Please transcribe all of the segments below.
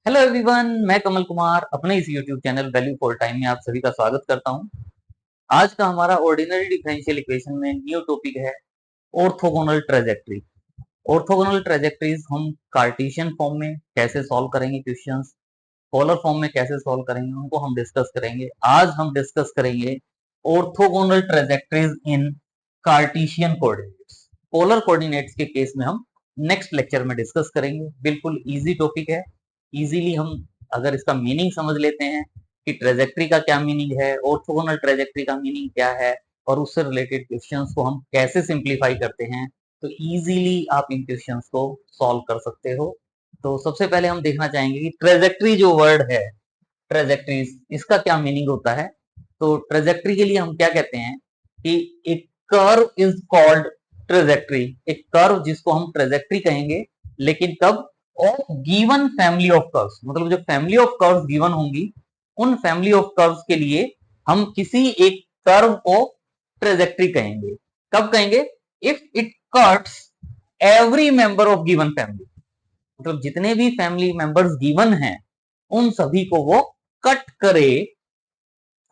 Hello everyone, मैं कमल कुमार अपने इस YouTube channel value for time में आप सभी का स्वागत करता हूं। आज का हमारा ऑर्डिनरी डिफरेंशियल इक्वेशन में न्यू टॉपिक है ऑर्थोगोनल ट्रेजेक्टरी। ऑर्थोगोनल ट्रेजेक्टरीज हम कार्टेशियन फॉर्म में कैसे सॉल्व करेंगे, क्वेश्चंस पोलर फॉर्म में कैसे सॉल्व करेंगे, उनको हम डिस्कस करेंगे। आज हम डिस्कस करेंगे ऑर्थोगोनल ट्रेजेक्टरीज इन कार्टेशियन कोऑर्डिनेट्स। पोलर कोऑर्डिनेट्स के केस में हम नेक्स्ट लेक्चर में डिस्कस करेंगे। बिल्कुल इजी टॉपिक है। इजीली हम अगर इसका मीनिंग समझ लेते हैं कि ट्रेजेक्टरी का क्या मीनिंग है, ऑर्थोगोनल ट्रेजेक्टरी का मीनिंग क्या है, और उससे रिलेटेड क्वेश्चंस को हम कैसे सिंप्लीफाई करते हैं, तो इजीली आप इन क्वेश्चंस को सॉल्व कर सकते हो। तो सबसे पहले हम देखना चाहेंगे कि ट्रेजेक्टरी जो वर्ड है, ट्रेजेक्टरीज, इसका क्या मीनिंग होता है। तो ट्रेजेक्टरी के लिए हम क्या कहते हैं कि एक कर्व इज कॉल्ड ट्रेजेक्टरी। एक कर्व जिसको हम ट्रेजेक्टरी कहेंगे, लेकिन कब? Of given family of curves, मतलब जो फैमिली ऑफ कर्व्स गिवन होंगी, उन फैमिली ऑफ कर्व्स के लिए हम किसी एक कर्व को ट्रेजेक्टरी कहेंगे। कब कहेंगे? If it cuts every member of given family, मतलब जितने भी फैमिली मेंबर्स गिवन हैं उन सभी को वो कट करे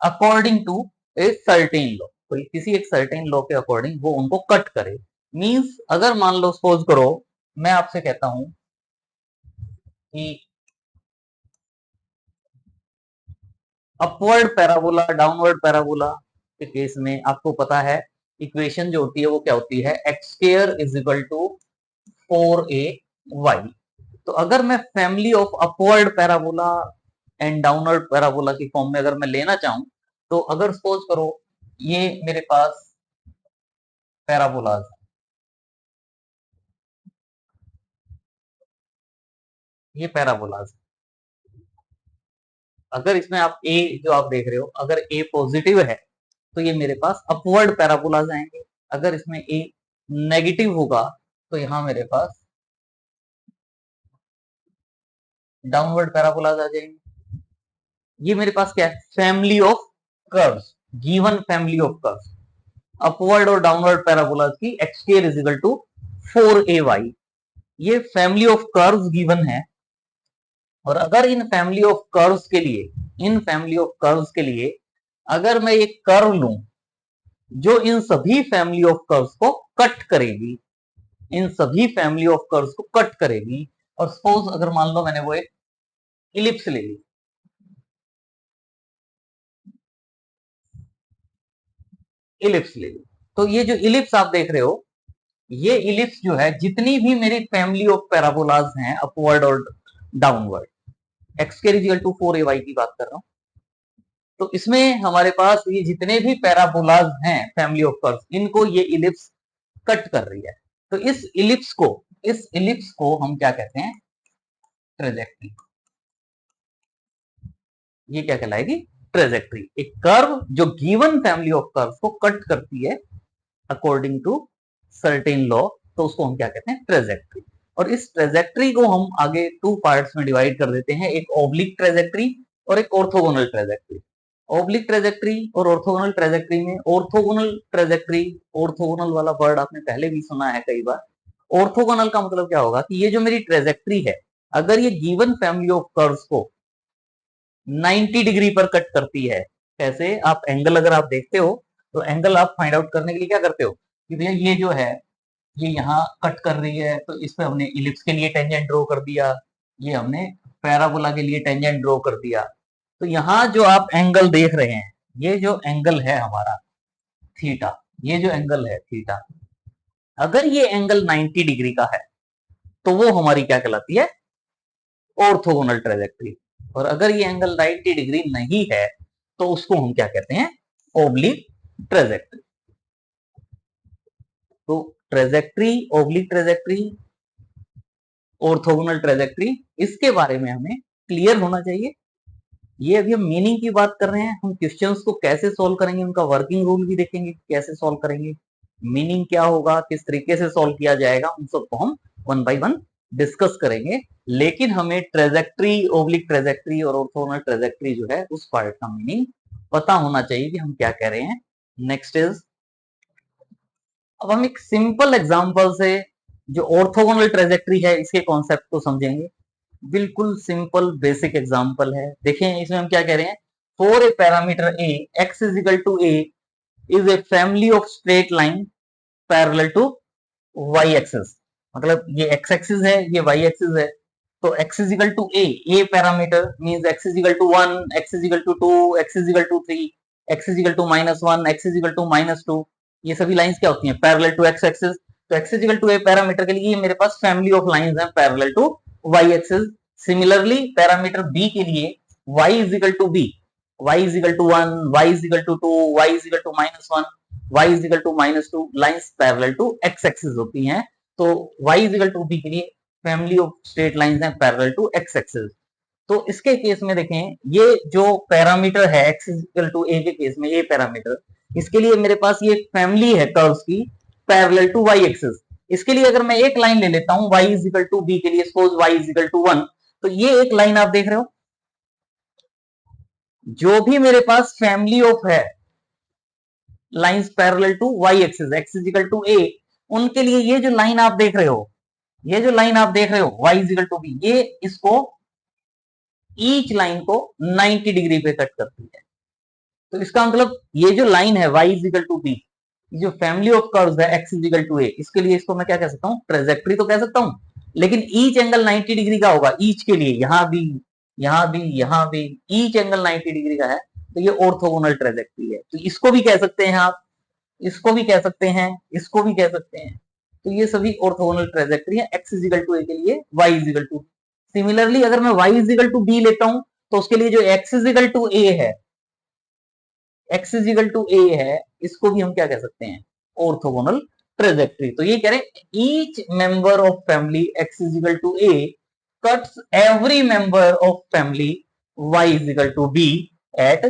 according to a certain law. तो किसी एक सर्टेन लॉ के अकॉर्डिंग वो उनको कट करे। मींस अगर मान लो, सपोज करो मैं आपसे कहता हूं कि अपवर्ड पैराबोला डाउनवर्ड पैराबोला के केस में आपको पता है इक्वेशन जो होती है वो क्या होती है, x square is equal to 4ay। तो अगर मैं family of upward parabola and downward parabola की फॉर्म में अगर मैं लेना चाहूं, तो अगर सपोज करो ये मेरे पास पैराबोलाज, ये पैराबोलाज, अगर इसमें आप ए जो आप देख रहे हो, अगर ए पॉजिटिव है तो ये मेरे पास अपवर्ड पैराबोलाज आएंगे। अगर इसमें ए नेगेटिव होगा तो यहां मेरे पास डाउनवर्ड पैराबोलाज आ जाएंगे। ये मेरे पास क्या है? Family of curves, given family of curves, upward और डाउनवर्ड पैराबोलाज की x square is equal to 4ay। ये फैमिली ऑफ कर्व्स गिवन है। और अगर इन फैमिली ऑफ कर्व्स के लिए, इन फैमिली ऑफ कर्व्स के लिए अगर मैं एक कर्व लूं जो इन सभी फैमिली ऑफ कर्व्स को कट करेगी, इन सभी फैमिली ऑफ कर्व्स को कट करेगी, और सपोज अगर मान लो मैंने वो एक इलिप्स ले ली, इलिप्स ले ली, तो ये जो इलिप्स आप देख रहे हो, ये इलिप्स जो है जितनी भी मेरी फैमिली ऑफ पैराबोलाज हैं अपवर्ड और डाउनवर्ड, एक्स के इक्वल टू 4ay की बात कर रहा हूं, तो इसमें हमारे पास ये जितने भी पैराबोलाज हैं फैमिली ऑफ कर्व्स, इनको ये इलिप्स कट कर रही है। तो इस इलिप्स को हम क्या कहते हैं? ट्रेजेक्टरी। ये क्या कहलाएगी? ट्रेजेक्टरी। एक कर्व जो गिवन फैमिली ऑफ कर्व्स को कट करती है अकॉर्डिंग टू सर्टेन लॉ, तो उसको हम क्या कहते हैं? ट्रेजेक्टरी। और इस ट्रेजेक्टरी को हम आगे टू पार्ट्स में डिवाइड कर देते हैं, एक ऑब्लिक ट्रेजेक्टरी और एक ऑर्थोगोनल ट्रेजेक्टरी। ऑब्लिक ट्रेजेक्टरी और ऑर्थोगोनल ट्रेजेक्टरी में, ऑर्थोगोनल ट्रेजेक्टरी, ऑर्थोगोनल वाला वर्ड आपने पहले भी सुना है कई बार। ऑर्थोगोनल का मतलब क्या होगा कि ये जो मेरी ट्रेजेक्टरी है, अगर ये गिवन फैमिली ऑफ कर्व्स को 90 डिग्री पर कट करती है, कैसे? आप एंगल अगर आप देखते हो तो एंगल आप फाइंड आउट करने के लिए क्या करते हो कि भैया ये जो है ये यहाँ कट कर रही है, तो इस पे हमने इलिप्स के लिए टेंजेंट ड्रॉ कर दिया, ये हमने पैराबोला के लिए टेंजेंट ड्रॉ कर दिया। तो यहाँ जो आप एंगल देख रहे हैं, ये जो एंगल है हमारा थीटा, ये जो एंगल है थीटा, अगर ये एंगल 90 डिग्री का है तो वो हमारी क्या कहलाती है? Orthogonal trajectory. और अगर ये एंगल 90 डिग्री नहीं है तो उसको हम क्या कहते हैं? Oblique trajectory. तो trajectory, oblique trajectory, orthogonal trajectory, इसके बारे में हमें क्लियर होना चाहिए। ये अभी हम मीनिंग की बात कर रहे हैं, हम क्वेश्चंस को कैसे सॉल्व करेंगे, उनका वर्किंग रूल भी देखेंगे, कैसे सॉल्व करेंगे, मीनिंग क्या होगा, किस तरीके से सॉल्व किया जाएगा, उन सबको हम वन बाय वन डिस्कस करेंगे। लेकिन हमें ट्रेजेक्टरी, ओब्लिक ट्रेजेक्टरी और ऑर्थोगोनल ट्रेजेक्टरी जो है उस पार्ट का मीनिंग पता होना चाहिए कि हम क्या कह रहे हैं। नेक्स्ट इज, अब हम एक सिंपल एग्जांपल से जो ऑर्थोगोनल ट्रेजेक्टरी है इसके कॉन्सेप्ट को समझेंगे। बिल्कुल सिंपल बेसिक एग्जांपल है। देखें इसमें हम क्या कह रहे हैं, for a parameter a x is equal to a is a family of straight line parallel to y axis. मतलब ये एक्स एक्सिस है, ये वाई एक्सिस है, तो x is equal to a parameter means x is equal to 1, x is equal to 2, x is equal to 3, x is equal to -1, x is equal to -2, ये सभी lines क्या होती हैं, parallel to x axis. तो x is equal to a parameter के लिए ये मेरे पास फैमिली ऑफ लाइंस हैं parallel to y axis. Similarly parameter b के लिए y is equal to b, y is equal to 1, y is equal to 2, y is equal to -1, y is equal to -2, lines parallel to x axis होती हैं। तो y is equal to b के लिए family of straight lines हैं parallel to x axis. तो इसके case में देखें, ये जो पैरामीटर है x is equal to a के केस में, a पैरामीटर, इसके लिए मेरे पास ये फैमिली है कर्व्स की पैरेलल टू y एक्सिस। इसके लिए अगर मैं एक लाइन ले लेता हूं y is equal to b के लिए, suppose y is equal to 1, तो ये एक लाइन आप देख रहे हो, जो भी मेरे पास फैमिली ऑफ है lines parallel to y axis, x is equal to a, उनके लिए ये जो लाइन आप देख रहे हो, ये जो लाइन आप देख रहे हो y is equal to b, ये इसको ईच लाइन को 90 डिग्री पे कट करती है। तो इसका मतलब ये जो लाइन है y is equal to b, जो फैमिली ऑफ कर्व्स है x is equal to a, इसके लिए इसको मैं क्या कह सकता हूं, ट्रेजेक्टरी तो कह सकता हूं, लेकिन ईच एंगल 90 डिग्री का होगा ईच के लिए, यहां भी, यहां भी, यहां भी ईच एंगल 90 डिग्री का है, तो ये ऑर्थोगोनल ट्रेजेक्टरी है। तो इसको भी कह सकते हैं आप, इसको भी कह सकते हैं, इसको भी कह सकते हैं। तो ये सभी ऑर्थोगोनल ट्रेजेक्टरी है x is equal to a के लिए, y is equal to. Similarly अगर मैं y is equal to b लेता हूं, तो उसके लिए जो x is equal to a है, x is equal to a है, इसको भी हम क्या कह सकते हैं, ऑर्थोगोनल ट्रेजेक्टरी। तो ये कह रहे हैं each member of family x is equal to a cuts every member of family y is equal to b at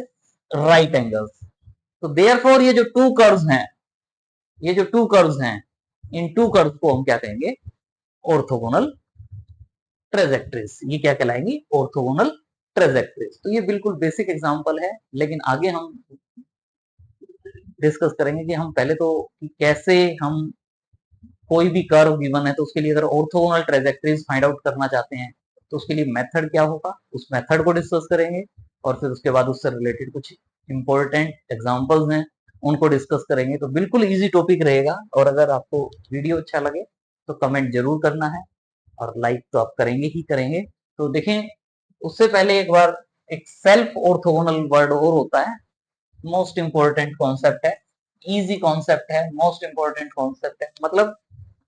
right angles. तो देयरफॉर ये जो टू कर्व्स हैं, ये जो टू कर्व्स हैं, इन टू कर्व्स को हम क्या कहेंगे, ऑर्थोगोनल ट्रेजेक्टरीज। ये क्या कहलाएंगी, ऑर्थोगोनल ट्रेजेक्टरीज। तो ये बिल्कुल बेसिक एग्जांपल है, लेकिन आगे हम डिस्कस करेंगे कि हम पहले तो कि कैसे हम कोई भी कर्व गिवन है तो उसके लिए अगर ऑर्थोगोनल ट्रेजेक्टरीज फाइंड आउट करना चाहते हैं तो उसके लिए मेथड क्या होगा, उस मेथड को डिस्कस करेंगे, और फिर उसके बाद उससे रिलेटेड कुछ इंपॉर्टेंट एग्जांपल्स हैं उनको डिस्कस करेंगे। तो बिल्कुल इजी टॉपिक रहेगा, और अगर आपको वीडियो अच्छा लगे तो कमेंट जरूर करना है, और लाइक तो आप करेंगे ही करेंगे। तो देखें, उससे पहले एक बार एक सेल्फ ऑर्थोगोनल वर्ड और होता है, मोस्ट इंपॉर्टेंट कॉन्सेप्ट है, इजी कॉन्सेप्ट है, मोस्ट इंपॉर्टेंट कॉन्सेप्ट है। मतलब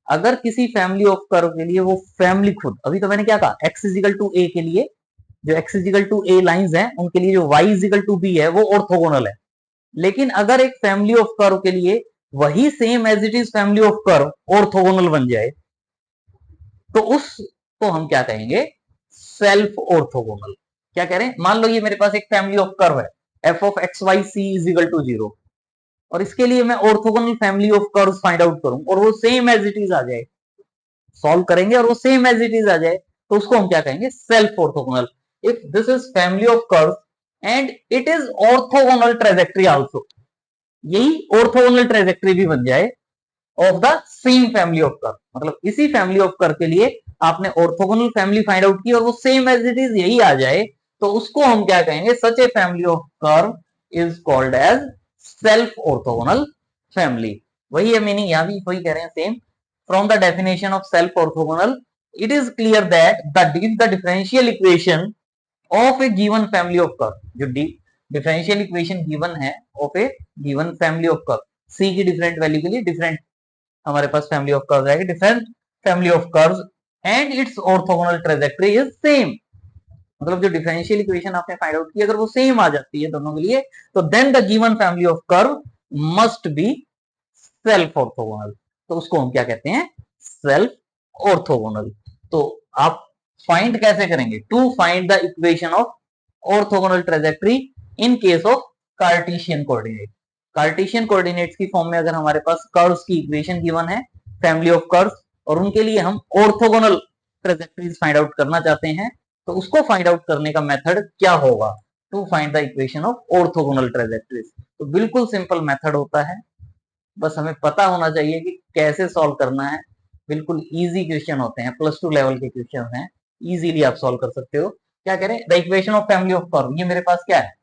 अगर किसी फैमिली ऑफ कर्व के लिए वो फैमिली खुद, अभी तो मैंने क्या कहा, x इजिकल टू a के लिए जो x is equal to a lines हैं उनके लिए जो y इजिकल टू b है वो ऑर्थोगोनल है। लेकिन अगर एक फैमिली ऑफ कर्व के लिए वही same as it is family of curve orthogonal बन जाए, तो उसको हम क्या कहेंगे, सेल्फ ऑर्थोगोनल। क्या कह रहे हैं, मान लो ये मेरे पास एक फैमिली ऑफ कर्व है f of x y c is equal to 0, और इसके लिए मैं orthogonal family of curves find out करूं और वो सेम एज इट इज आ जाए, सॉल्व करेंगे और वो सेम एज इट इज आ जाए, तो उसको हम क्या कहेंगे, self orthogonal. If this is family of curves and it is orthogonal trajectory also, यही ऑर्थोगोनल ट्रेजेक्टरी भी बन जाए of the same family of curve, मतलब इसी फैमिली ऑफ कर्व के लिए आपने ऑर्थोगोनल फैमिली फाइंड आउट की और वो सेम एज इट इज यही आ जाए, तो उसको हम क्या कहेंगे, such a family of curve is called as self orthogonal family. वही है मीनिंग, यहां भी वही कह रहे हैं same. From the definition of self orthogonal it is clear that the differential equation of a given family of curve, जो differential equation given है of a given family of curve, C की different value के लिए different हमारे पास family of curves आएगी, different family of curves and it's orthogonal trajectory is same. मतलब जो डिफरेंशियल इक्वेशन आपने फाइंड आउट की अगर वो सेम आ जाती है दोनों के लिए, तो then the given family of curve must be self orthogonal. तो उसको हम क्या कहते हैं, सेल्फ ऑर्थोगोनल। तो आप फाइंड कैसे करेंगे, to find the equation of orthogonal trajectory in case of Cartesian coordinate. Cartesian coordinates की फॉर्म में अगर हमारे पास कर्व्स की इक्वेशन गिवन है, फैमिली ऑफ कर्व्स, और उनके लिए हम ऑर्थोगोनल ट्रेजेक्टरीज फाइंड आउट करना चाहते हैं, तो उसको फाइंड आउट करने का मेथड क्या होगा, to find the equation of orthogonal trajectories. तो बिल्कुल सिंपल मेथड होता है, बस हमें पता होना चाहिए कि कैसे सॉल्व करना है। बिल्कुल इजी क्वेश्चन होते हैं, +2 लेवल के क्वेश्चन हैं, इजीली आप सॉल्व कर सकते हो। क्या करें, the equation of family of curve, ये मेरे पास क्या है,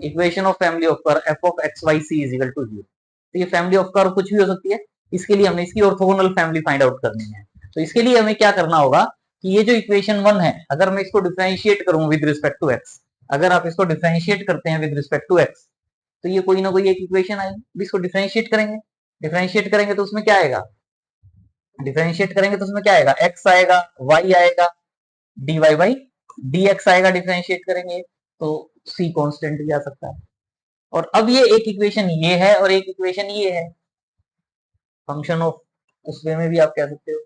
equation of family of curve f of x y c is equal to 0। तो ये फैमिली ऑफ कर्व कुछ भी हो सकती है, इसके लिए हमें इसकी ऑर्थोगोनल फैमिली फाइंड आउट करनी है। तो इसके लिए हमें क्या करना होगा कि ये जो इक्वेशन 1 है, अगर मैं इसको डिफरेंशिएट करूं विद रिस्पेक्ट टू एक्स, अगर आप इसको डिफरेंशिएट करते हैं विद रिस्पेक्ट टू एक्स, तो ये कोई ना कोई एक इक्वेशन आएगी। इसको डिफरेंशिएट करेंगे, डिफरेंशिएट करेंगे तो उसमें क्या आएगा, डिफरेंशिएट करेंगे तो उसमें क्या आएगा, एक्स आएगा, वाई आएगा, d y by d x आएगा, डिफरेंशिएट करेंगे तो सी कांस्टेंट भी आ सकता है। और अब ये एक इक्वेशन ये है और एक इक्वेशन ये है, फंक्शन ऑफ, उस वे में भी आप कह सकते हो।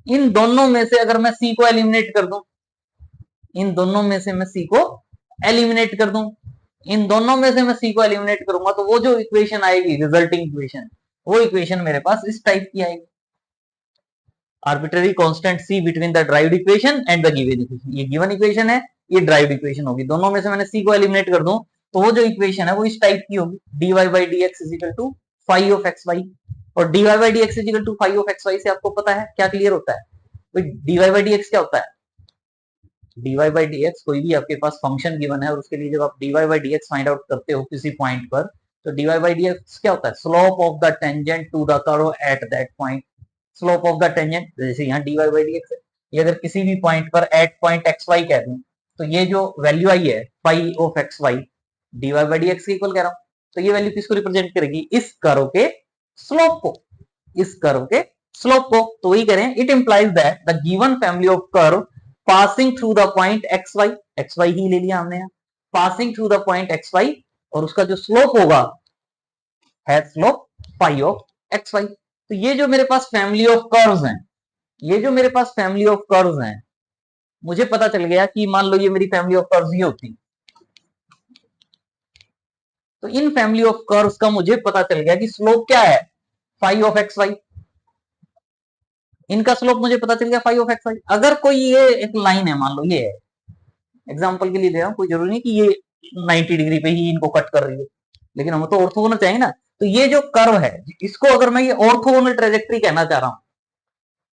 इन दोनों में से अगर मैं सी को एलिमिनेट कर दूं, इन दोनों में से मैं सी को एलिमिनेट कर दूं, इन दोनों में से मैं सी को एलिमिनेट करूंगा, तो वो जो इक्वेशन आएगी, रिजल्टिंग इक्वेशन, वो इक्वेशन मेरे पास इस टाइप की आएगी, arbitrary constant c between the derived equation and the given equation. ये गिवन इक्वेशन है, ये ड्राइव्ड इक्वेशन होगी, दोनों में से मैंने सी को एलिमिनेट कर दूं, तो वो जो इक्वेशन है वो इस टाइप की होगी, dy by dx is equal to five of x y. और dy by dx is equal to five of x y से आपको पता है क्या क्लियर होता है, dy by dx क्या होता है, dy by dx कोई भी आपके पास फंक्शन गिवन है और उसके लिए जब आप dy by dx find out करते हो किसी पॉइंट पर, तो dy by dx क्या होता है, slope of the tangent to the curve at that point. Slope of the tangent, जैसे यहाँ dy by dx है, ये अगर किसी भी पॉइंट पर एट पॉइंट एक्स वाई कह दूं, तो ये जो वैल्यू आई है five of x y dy by dx के इक्वल कह रहा हूं, तो ये वैल्यू किसको रिप्रेजेंट करेगी, इस कर्व के स्लोप को, इस कर्व के स्लोप को। तो वही करें, it implies that the given family of curve passing through the point x y ही ले लिया हमने यहाँ, passing through the point x y, और उसका जो स्लोप होगा है slope five of x y. तो ये जो मेरे पास फैमिली ऑफ कर्व्स हैं, ये जो मेरे पास फैमिली ऑफ कर्व्स हैं, मुझे पता चल गया कि मान लो ये मेरी फैमिली ऑफ कर्व्स ये होती, तो इन फैमिली ऑफ कर्व्स का मुझे पता चल गया कि स्लोप क्या है, फाइव ऑफ एक्स वाई। इनका स्लोप मुझे पता चल गया फाइव ऑफ एक्स वाई। अगर कोई ये एक लाइन है, मान लो ये है, एग्जांपल के लिए दे रहा हूं, कोई जरूरी नहीं कि ये 90 डिग्री पे ही इनको कट कर रही है, लेकिन हम तो ऑर्थोगोनल चाहिए ना। तो ये जो कर्व है, इसको अगर मैं ये ऑर्थोगोनल ट्रेजेक्ट्री कहना चाह रहा हूं,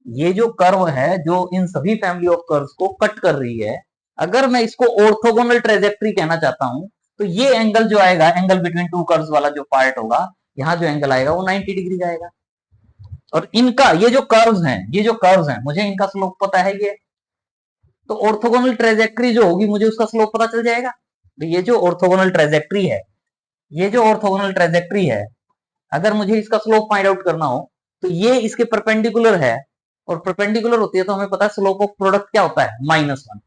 ये जो कर्व है जो इन सभी फैमिली ऑफ कर्व्स को कट कर रही है, अगर मैं इसको ऑर्थोगोनल ट्रेजेक्ट्री कहना चाहता हूं, तो ये एंगल जो आएगा, एंगल बिटवीन टू कर्व्स वाला जो पार्ट होगा, यहाँ जो एंगल आएगा वो 90 डिग्री का आएगा। और इनका ये जो कर्व्स हैं, ये जो कर्व्स हैं, मुझे इनका स्लोप पता है ये, तो ऑर्थोगोनल ट्रेजेक्ट्री जो होगी मुझे उसका स्लोप पता चल जाएगा। तो ये जो ऑर्थोगोनल ट्रेजेक्ट्री है, ये जो ऑर्थोगोनल ट्रेजेक्ट्री है, अगर मुझे इसका स्लोप फाइंड आउट करना हो, तो ये इसके परपेंडिकुलर है, और परपेंडिकुलर होती है तो हमें पता है स्लोप ऑफ प्रोडक्ट क्या होता है, -1।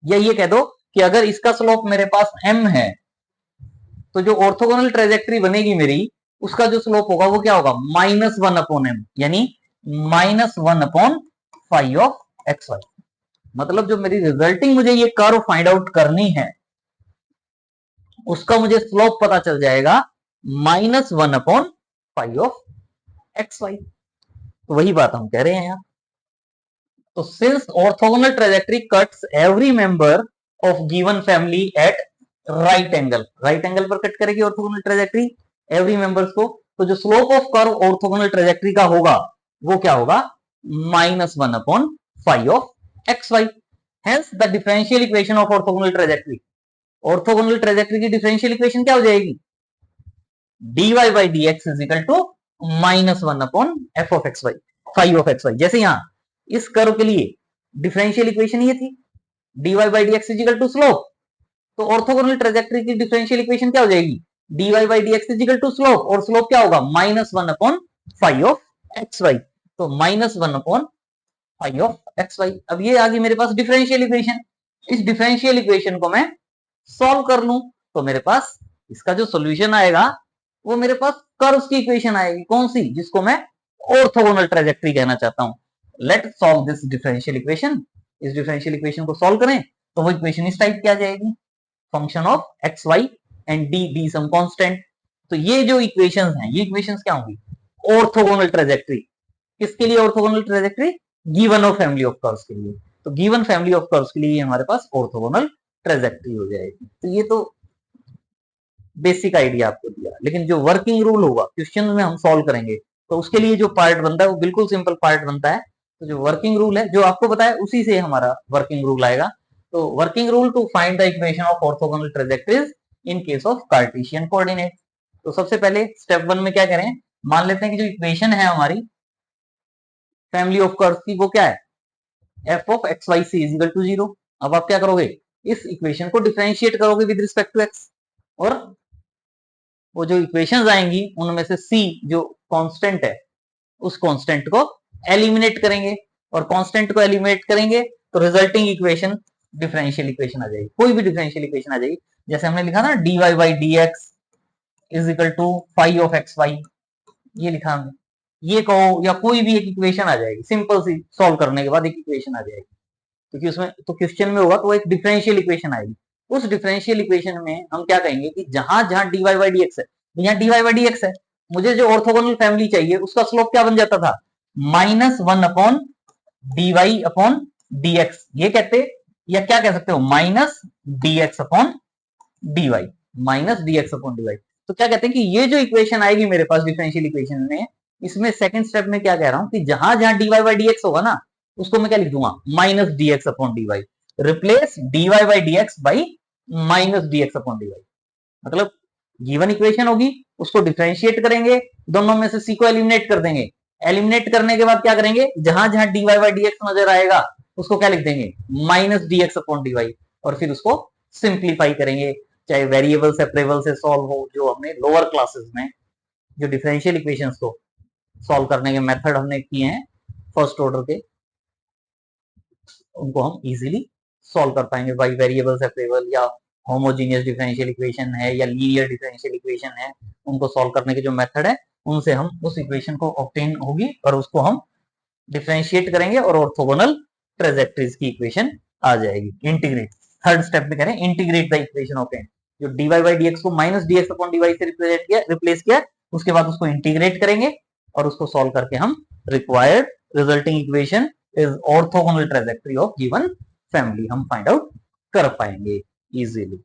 या ये कह दो कि अगर इसका स्लोप मेरे पास m है, तो जो ऑर्थोगोनल ट्रेजेक्ट्री बनेगी मेरी, उसका जो स्लोप होगा वो क्या होगा, -1/m, यानी -1/5 ऑफ एक्स वाई। मतलब जो मेरी रिजल्टिंग मुझे ये कर्व फाइंड आउट करनी है, उसका मुझे स्लोप पता चल जाएगा -1/5 ऑफ एक्स वाई। तो वही बात हम कह रहे हैं यहाँ। तो since orthogonal trajectory cuts every member of given family at right angle, right angle पर कट करेगी ऑर्थोगोनल ट्रेजेक्ट्री एवरी मेंबर्स को, तो जो slope of curve orthogonal trajectory का होगा वो क्या होगा, -1/5 of x y. Hence the differential equation of orthogonal trajectory, orthogonal trajectory की डिफरेंशियल इक्वेशन क्या हो जाएगी, dy by dx is equal to -1/f of x y, 5 of x Y. जैसे यहां इस कर्व के लिए डिफरेंशियल इक्वेशन ये थी, dy by dx is equal to slope, तो ऑर्थोगोनल ट्रेजेक्ट्री की डिफरेंशियल इक्वेशन क्या हो जाएगी, dy by dx is equal to slope, और स्लोप क्या होगा, -1/5 ऑफ एक्स वाई। तो -1/5 ऑफ एक्स वाई। अब ये आ गई मेरे पास डिफरेंशियल इक्वेशन। इस डिफरेंशियल इक्वेशन को मैं सॉल्व कर लूं, तो मेरे पास इसका जो सोल्यूशन आएगा वो मेरे पास कर्व्स की इक्वेशन आएगी, कौन सी, जिसको मैं ऑर्थोगोनल ट्रेजेक्ट्री कहना चाहता हूं। Let solve this differential equation. इस डिफरेंशियल इक्वेशन को सॉल्व करें तो वो इक्वेशन इस टाइप की आ जाएगी, function of x y and d be some constant. तो ये जो इक्वेशंस हैं, ये इक्वेशंस क्या होंगी, ऑर्थोगोनल ट्रेजेक्ट्री। किसके लिए orthogonal trajectory, given of family of curves के लिए। तो गिवन फैमिली ऑफ कर्व्स के लिए हमारे पास ऑर्थोगोनल ट्रेजेक्ट्री हो जाएगी। तो ये तो बेसिक आइडिया आपको दिया, लेकिन जो वर्किंग रूल होगा क्वेश्चन में हम सॉल्व करेंगे, तो उसके लिए जो पार्ट बनता है वो बिल्कुल सिंपल पार्ट बनता है। तो जो वर्किंग रूल है जो आपको पता है उसी से हमारा वर्किंग रूल आएगा। तो working rule to find the equation of orthogonal trajectories in case of Cartesian coordinate. तो सबसे पहले स्टेप 1 में क्या करें, मान लेते हैं कि जो इक्वेशन है हमारी फैमिली ऑफ कर्व्स की वो क्या है, f of x y c is equal to 0। अब आप क्या करोगे, इस इक्वेशन को डिफरेंशिएट करोगे विद रिस्पेक्ट टू x, और वो जो इक्वेशंस आएंगी उनमें से c जो कांस्टेंट है उस कांस्टेंट को एलिमिनेट करेंगे, और कांस्टेंट को एलिमिनेट करेंगे तो रिजल्टिंग इक्वेशन डिफरेंशियल इक्वेशन आ जाएगी, कोई भी डिफरेंशियल इक्वेशन आ जाएगी। जैसे हमने लिखा था dy by d x is equal to five of x y, ये लिखा हमने, ये कहो या कोई भी एक इक्वेशन आ जाएगी, सिंपल सी सॉल्व करने के बाद एक इक्वेशन आ जाएगी, क्योंकि उसमें तो क्वेश्चन में होगा तो वो एक डिफरेंशियल इक्वेशन आएगी। उस डिफरेंशियल इक्वेशन में हम क्या कहेंगे कि जहां जहां dy बाई डी एक्स है, यहाँ dy बाई डी एक्स है, मुझे जो ऑर्थोगोनल फैमिली चाहिए उसका स्लोप क्या बन जाता था, -1 अपॉन dy अपॉन dx, ये कहते, या क्या कह सकते हो, minus dx upon dy, minus dx upon dy। तो क्या कहते हैं कि ये जो इक्वेशन आएगी मेरे पास डिफरेंशियल इक्वेशन में, इसमें सेकंड स्टेप में क्या कह रहा हूं कि जहां जहां dy बाई dx होगा ना उसको मैं क्या लिख दूंगा, minus dx upon dy, replace dy by dx by minus dx upon dy। मतलब गिवन इक्वेशन होगी उसको डिफरेंशिएट करेंगे, दोनों में से c को एलिमिनेट कर देंगे, एलिमिनेट करने के बाद क्या करेंगे, जहां जहां dy बाई dx नजर आएगा उसको क्या लिख देंगे, माइनस dx अपॉन dy, और फिर उसको सिंप्लीफाई करेंगे, चाहे वेरिएबल सेपरेबल से सॉल्व हो, जो हमने लोअर क्लासेस में जो डिफरेंशियल इक्वेशंस को सॉल्व करने के मेथड हमने किए हैं फर्स्ट ऑर्डर के, उनको हम इजीली सॉल्व कर पाएंगे बाई वेरिएबल सेपरेबल, या होमोजीनियस डिफरेंशियल इक्वेशन है या लीनियर डिफरेंशियल इक्वेशन है, उनको सॉल्व करने के जो मेथड है उनसे हम उस इक्वेशन को ऑब्टेन होगी और उसको हम डिफरेंशिएट करेंगे और ऑर्थोगोनल ट्रांजेक्टरीज की इक्वेशन आ जाएगी। इंटीग्रेट, थर्ड स्टेप में करें integrate the equation of n, जो dy बाई dx को माइनस dx अपॉन dy से रिप्लेस किया, उसके बाद उसको इंटीग्रेट करेंगे और उसको सॉल्व करके हम required resulting equation is orthogonal trajectory of given family हम फाइंड आउट कर पाएंगे इजीली।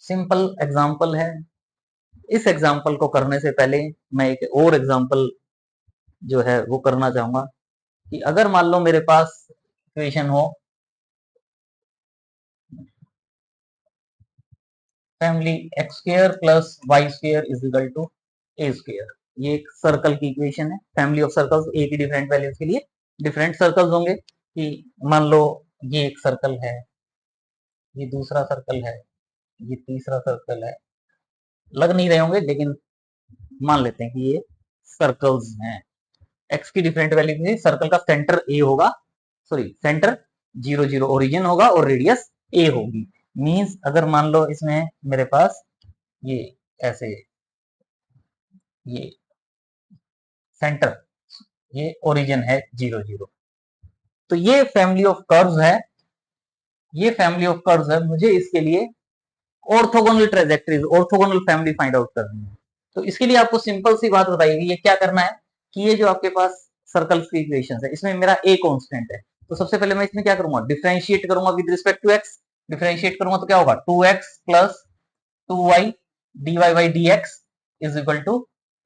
सिंपल एग्जांपल है, इस एग्जांपल को करने से पहले मैं एक और एग्जांपल जो है वो करना चाहूंगा कि अगर मान लो मेरे पास इक्वेशन हो family x square plus Y square is equal to a square, ये एक सर्कल की इक्वेशन है, फैमिली ऑफ सर्कल्स, ए की डिफरेंट वैल्यूज के लिए डिफरेंट सर्कल्स होंगे, कि मान लो ये एक सर्कल है, ये दूसरा सर्कल है, ये तीसरा सर्कल है, लग नहीं रहे होंगे लेकिन मान लेते हैं कि ये सर्कल्स हैं, एक्स की डिफरेंट वैल्यू के लिए सर्कल का सेंटर ए होगा, सॉरी सेंटर 0 0 ओरिजिन होगा और रेडियस ए होगी। मींस अगर मान लो इसमें मेरे पास ये ऐसे, ये सेंटर, ये ओरिजिन है 0 0, तो ये फैमिली ऑफ कर्व्स है, ये फैमिली ऑफ कर्व्स है, मुझे इसके लिए orthogonal trajectories, orthogonal family find out करनी है। तो इसके लिए आपको सिंपल सी बात बताइए, ये क्या करना है कि ये जो आपके पास सर्कल्स की इक्वेशंस है इसमें मेरा ए कांस्टेंट है, तो सबसे पहले मैं इसमें क्या करूंगा, डिफरेंशिएट करूंगा with respect to x, differentiate करूंगा तो क्या होगा 2x plus 2y dy by dx is equal to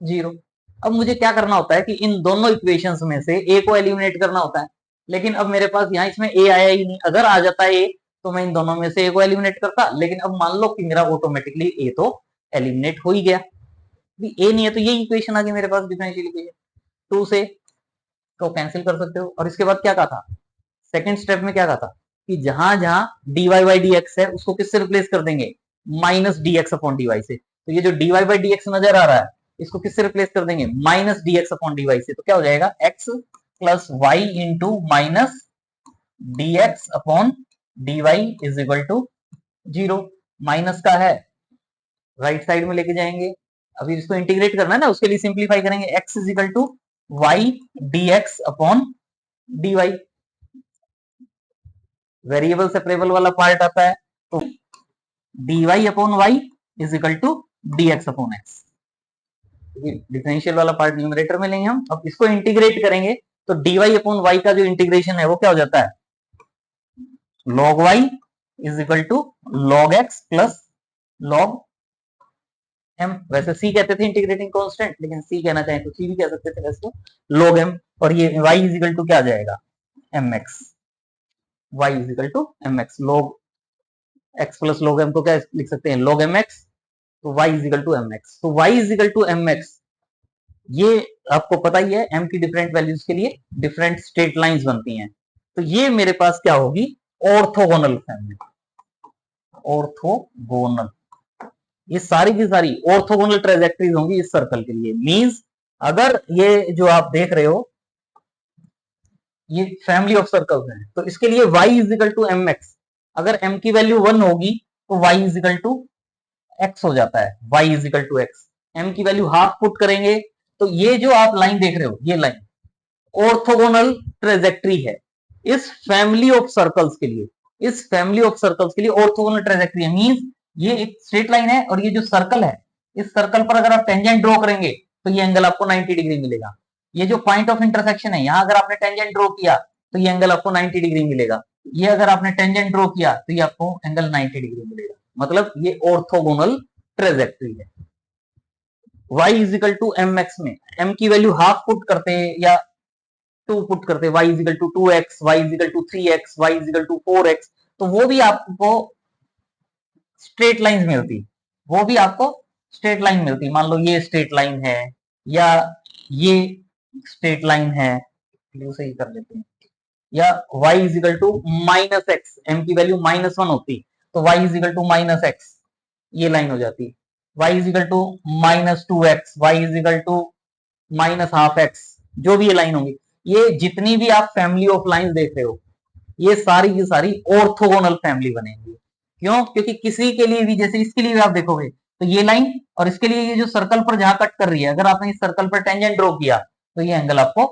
0। अब मुझे क्या करना होता है कि इन दोनों इक्वेशंस में से ए को एलिमिनेट करना होता है, लेकिन अब मेरे पास यहाँ इसमें ए आया ही नहीं, अगर आ जाता है ए तो मैं इन दोनों में से ए को एलिमिनेट करता, लेकिन अब मान लो कि मेरा ऑटोमेटिकली ए तो एलिमिनेट हो ही गया, ए नहीं है तो ये इक्वेशन आ गई मेरे पास डिफरेंशियल इक्वेशन, 2 से तो कैंसिल कर सकते हो। और इसके बाद क्या कहा था, सेकंड स्टेप में क्या कहा था कि जहां जहां dy बाई dx है उसको किससे रिप्लेस कर देंगे, माइनस dx अपॉन dy से, तो ये जो dy बाई dx नजर आ रहा है इसको किससे रिप्लेस कर देंगे, माइनस dx अपॉन dy से, तो क्या हो जाएगा x plus y into minus dx upon dy is equal to 0। माइनस का है राइट साइड में लेके जाएंगे, अभी इसको इंटीग्रेट करना है ना, उसके लिए सिंप्लीफाई करेंगे, x is equal to y dx upon dy, variable separable वाला पार्ट आता है तो dy upon y is equal to dx upon x, differential वाला पार्ट न्यूमरेटर में लेंगे हम, अब इसको इंटीग्रेट करेंगे तो dy अपॉन वाई का जो इंटीग्रेशन है वो क्या हो जाता है, log y is equal to log x plus log m, वैसे सी कहते थे इंटीग्रेटिंग कांस्टेंट, लेकिन सी कहना चाहें तो सी भी कह सकते थे वैसे तो, log m, और ये y इज इक्वल टू क्या आ जाएगा, mx, y is equal to mx, log x plus log m को क्या लिख सकते हैं, log mx, तो y is equal to mx, तो y is equal to mx, ये आपको पता ही है m की डिफरेंट वैल्यूज के लिए डिफरेंट स्ट्रेट लाइंस बनती हैं, तो ये मेरे पास क्या होगी, ऑर्थोगोनल फैमिली, ऑर्थोगोनल, ये सारी की सारी ऑर्थोगोनल ट्रेजेक्टरीज होंगी इस सर्कल के लिए। मींस अगर ये जो आप देख रहे हो ये फैमिली ऑफ सर्कल्स हैं, तो इसके लिए y is equal to m x, अगर m की वैल्यू 1 होगी तो y is equal to x हो जाता है, y is equal to x, m की वैल्यू हाफ पुट करेंगे तो ये जो आप लाइन देख रहे हो ये लाइन ऑर्थोगोनल ट्रेजेक्टरी है इस फैमिली ऑफ सर्कल्स के लिए, इस फैमिली ऑफ सर्कल्स के लिए ऑर्थोगोनल ट्रेजेक्टरी है। मींस ये एक स्ट्रेट लाइन है और ये जो सर्कल है, इस सर्कल पर अगर आप टेंजेंट ड्रॉ करेंगे तो ये एंगल आपको 90 डिग्री मिलेगा। ये जो पॉइंट ऑफ इंटरसेक्शन है, यहां अगर आपने टेंजेंट ड्रॉ किया तो ये एंगल आपको 90 डिग्री मिलेगा, ये अगर आपने टेंजेंट ड्रॉ किया तो ये आपको एंगल 90 डिग्री मिलेगा, मतलब ये ऑर्थोगोनल ट्रेजेक्टरी है। y is equal to m x में m की वैल्यू हाफ पुट करते हैं या 2 पुट करते हैं, y is equal to 2x, y is equal to 3x, y is equal to 4x, तो वो भी आपको स्ट्रेट लाइन मिलती, वो भी आपको स्ट्रेट लाइन मिलती। मान लो ये स्ट्रेट लाइन है या ये स्ट्रेट लाइन है, सही कर लेते हैं, या y is equal to minus x, m की वैल्यू -1 होती तो y is equal to minus x, ये लाइन हो जाती, y is equal to -2x, y is equal to -12x, जो भी ये लाइन होंगी, ये जितनी भी आप फैमिली ऑफ लाइन देख रहे हो ये सारी की सारी ऑर्थोगोनल फैमिली बनेंगी। क्यों? क्योंकि किसी के लिए भी, जैसे इसके लिए भी आप देखोगे तो ये लाइन और इसके लिए ये जो सर्कल पर जहां कट कर रही है, अगर आपने इस सर्कल पर टेंजेंट ड्रॉ किया तो ये एंगल आपको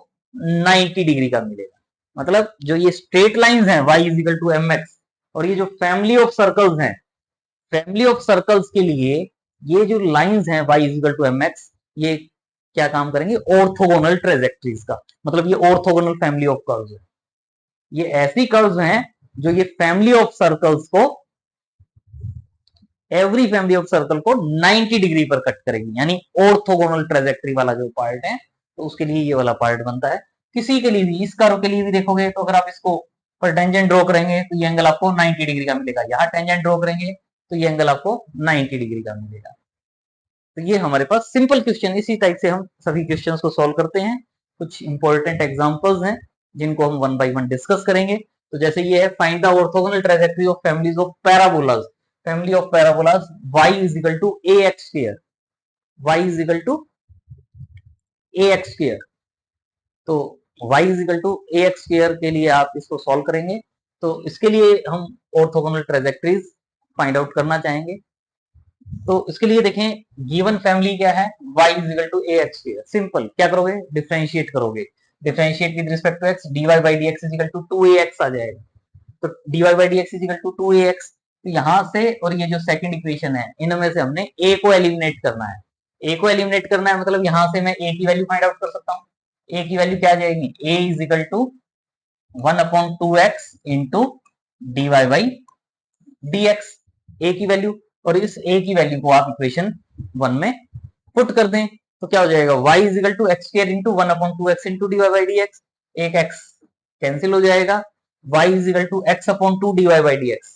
90 डिग्री का मिलेगा। मतलब जो ये स्ट्रेट लाइंस हैं y is equal to m x, और ये जो फैमिली ऑफ सर्कल्स हैं, फैमिली ऑफ सर्कल्स के लिए ये जो लाइंस हैं y is equal to m x, ये क्या काम करेंगे, ऑर्थोगोनल ट्रेजेक्टरीज का, मतलब ये ऑर्थोगोनल फैमिली ऑफ कर्व्स है। ये ऐसी कर्व्स हैं जो ये फैमिली ऑफ सर्कल्स को, एवरी फैमिली ऑफ सर्कल को 90 डिग्री पर कट करेगी, यानी ऑर्थोगोनल ट्रेजेक्टरी वाला जो पार्ट है, तो उसके लिए ये वाला पार्ट बनता है। किसी के लिए भी, इस कर्व के लिए भी देखोगे तो अगर आप इसको पर टेंजेंट ड्रॉ करेंगे तो ये एंगल आपको 90 डिग्री का मिलेगा, यहां टेंजेंट ड्रॉ करेंगे तो ये एंगल आपको 90 डिग्री का मिलेगा। तो ये हमारे पास सिंपल क्वेश्चन, इसी टाइप से हम सभी क्वेश्चंस को सॉल्व करते हैं। कुछ इंपॉर्टेंट एग्जांपल्स हैं जिनको हम वन बाय वन डिस्कस करेंगे। तो जैसे ये है, find the orthogonal trajectory of families of parabolas, family of parabolas y is equal to ax square, y is equal to ax square, तो y is equal to ax square के लिए आप इसको सॉल्व करेंगे। तो इसके लिए हम ऑर्थोगोनल ट्रैजेक्टरीज फाइंड आउट करना चाहेंगे। तो इसके लिए देखें, गिवन फैमिली क्या है, y is equal to ax square, simple, क्या करोगे, डिफरेंशिएट करोगे, differentiate with respect to x, dy by dx is equal to 2ax आ जाएगा, तो dy by dx is equal to 2ax, तो यहां से और ये जो सेकंड इक्वेशन है इनमें से हमने a को एलिमिनेट करना है, a को एलिमिनेट करना है, मतलब यहां से मैं a की वैल्यू फाइंड आउट कर सकता हूं। a की वैल्यू क्या आ जाएगी, a is equal to 1/2x into dy by dx, a की वैल्यू, और इस a की वैल्यू को आप इक्वेशन 1 में पुट कर दें तो क्या हो जाएगा, y is equal to x square into 1/2x into dy by dx, एक x कैंसिल हो जाएगा, y is equal to x upon 2 dy by dx।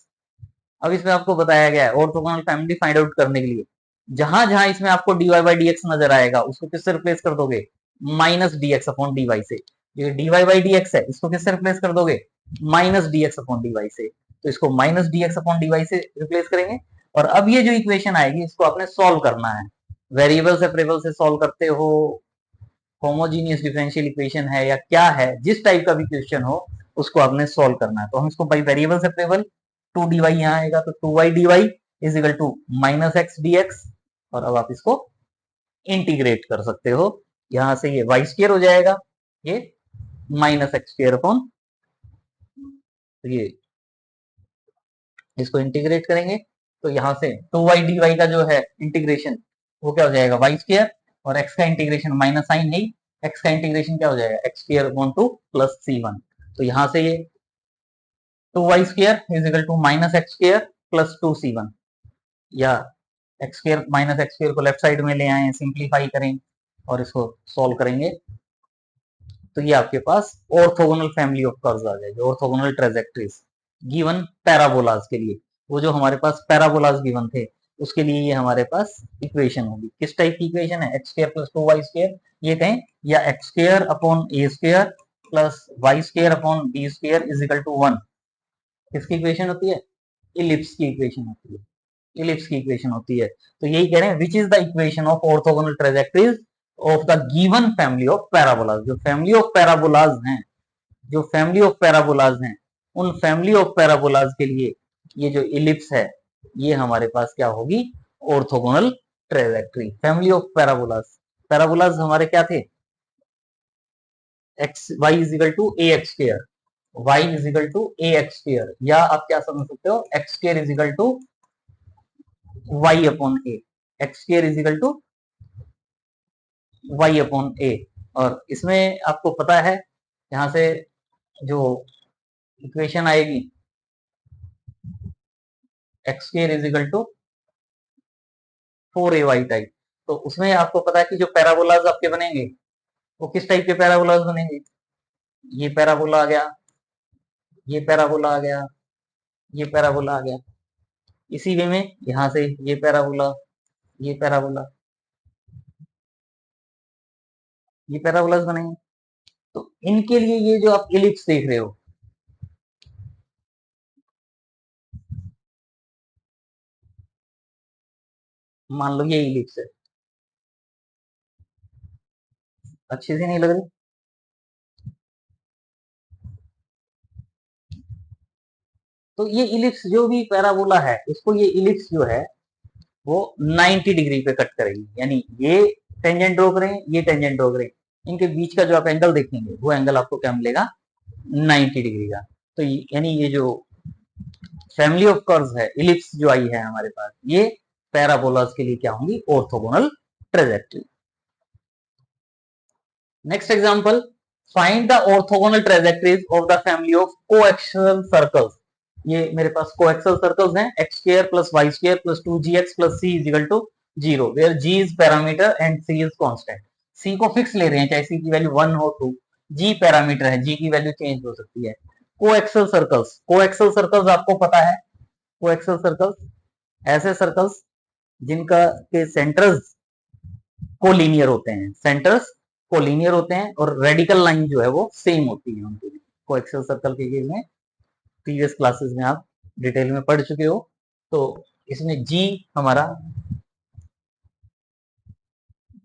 अब इसमें आपको बताया गया है ऑर्थोगोनल फैमिली फाइंड आउट करने के लिए, जहां जहां इसमें आपको dy बाई dx नजर आएगा उसको किससे रिप्लेस कर दोगे, माइनस dx अपॉन dy से। ये dy बाई dx है, इसको किससे रिप्लेस कर दोगे, माइनस dx अपॉन dy से, तो इसको माइनस dx अपॉन dy से रिप्लेस करेंगे। और अब ये जो इक्वेशन आएगी इसको आपने सॉल्व करना है, वेरिएबल सेपरेबल से सॉल्व करते हो, होमोजीनियस डिफरेंशियल इक्वेशन है या क्या है, जिस टाइप का भी क्वेश्चन हो उसको आपने सॉल्व करना है। तो हम इसको बाई वेरिएबल सेपरेबल 2dy यहाँ आएगा तो 2y dy is equal to minus x dx, और अब आप इसको इंटीग्रेट कर सकते हो, यहां से ये y स्क्वायर हो जाएगा, ये माइनस एक्स स्क्वायर अपॉन, ये इसको इंटीग्रेट करेंगे तो यहां से 2y dy का जो है इंटीग्रेशन वो क्या हो जाएगा, y स्क्वायर, और x का इंटीग्रेशन माइनस साइन नहीं, x का इंटीग्रेशन क्या हो जाएगा, x square upon 2 plus c1, तो यहां से ये 2y square is equal to minus x square plus 2c1, या x square minus x square को लेफ्ट साइड में ले आए, सिंप्लीफाई करें और इसको सॉल्व करेंगे तो ये आपके पास ऑर्थोगोनल फैमिली ऑफ कर्व्स आ जाएगी, ऑर्थोगोनल ट्रेजेक्टरीज गिवन पैराबोलाज के लिए। वो जो हमारे पास पैराबोलाज गिवन थे उसके लिए ये हमारे पास इक्वेशन होगी। किस टाइप की इक्वेशन है? X square plus 2y square ये कहें, या x square upon a square plus Y square upon b square is equal to 1। किसकी इक्वेशन होती है? इलिप्स की इक्वेशन होती है, इलिप्स की इक्वेशन होती है। तो यही कह रहे हैं which is the equation of orthogonal trajectories of the given family of parabolas. जो फैमिली ऑफ पैराबोलाज हैं, जो फैमिली ऑफ पैराबोलाज हैं, उन फैमिली ऑफ पैराबोलाज के लिए ये जो इलिप्स है ये हमारे पास क्या होगी? Orthogonal trajectory. Family of parabolas, parabolas हमारे क्या थे? X y is equal to a x square, y is equal to a x square, या आप क्या समझ सकते हो x square is equal to y upon a, x square is equal to y upon a. और इसमें आपको पता है यहां से जो इक्वेशन आएगी x square is equal to 4ay type, तो उसमें आपको पता है कि जो पैराबोलाज आपके बनेंगे वो किस टाइप के पैराबोलाज बनेंगे? ये पैराबोला आ गया, ये पैराबोला आ गया, ये पैराबोला आ गया। इसी वे में यहां से ये पैराबोला, ये पैराबोला, ये पैराबोलाज बनेंगे। तो इनके लिए ये जो आप इलिप्स देख रहे हो, मान लो ये इलिप्स है, अच्छे से नहीं लग रही? तो ये इलिप्स जो भी पैराबोला है उसको ये इलिप्स जो है वो 90 डिग्री पे कट करेगी, यानी ये टेंजेंट ड्रॉ करें, ये टेंजेंट ड्रॉ करें, इनके बीच का जो आप एंगल देखेंगे वो एंगल आपको क्या मिलेगा? 90 डिग्री का। तो यानी ये जो फैमिली ऑफ कर्व्स है, इलिप्स जो आई है हमारे पास, ये पैराबोलास के लिए क्या होंगी? Orthogonal trajectory. Next example, find the orthogonal trajectories of the family of coaxial circles. ये मेरे पास कोएक्सियल सर्कल्स हैं, x square plus Y square plus 2gx plus c is equal to 0 where g is parameter and c is constant. c को fix ले रहे हैं, चाहे c की वैल्यू 1 हो 2, g पैरामीटर है, g की वैल्यू चेंज हो सकती है। कोएक्सियल सर्कल्स, कोएक्सियल सर्कल्स आपको पता है, कोएक्सियल सर्कल्स ऐसे सर्कल्स जिनका के सेंटर्स कोलिनियर होते हैं, सेंटर्स कोलिनियर होते हैं और रेडिकल लाइन जो है वो सेम होती है उनके लिए। कोएक्सियल सर्कल के केस में प्रीवियस क्लासेस में आप डिटेल में पढ़ चुके हो। तो इसमें g हमारा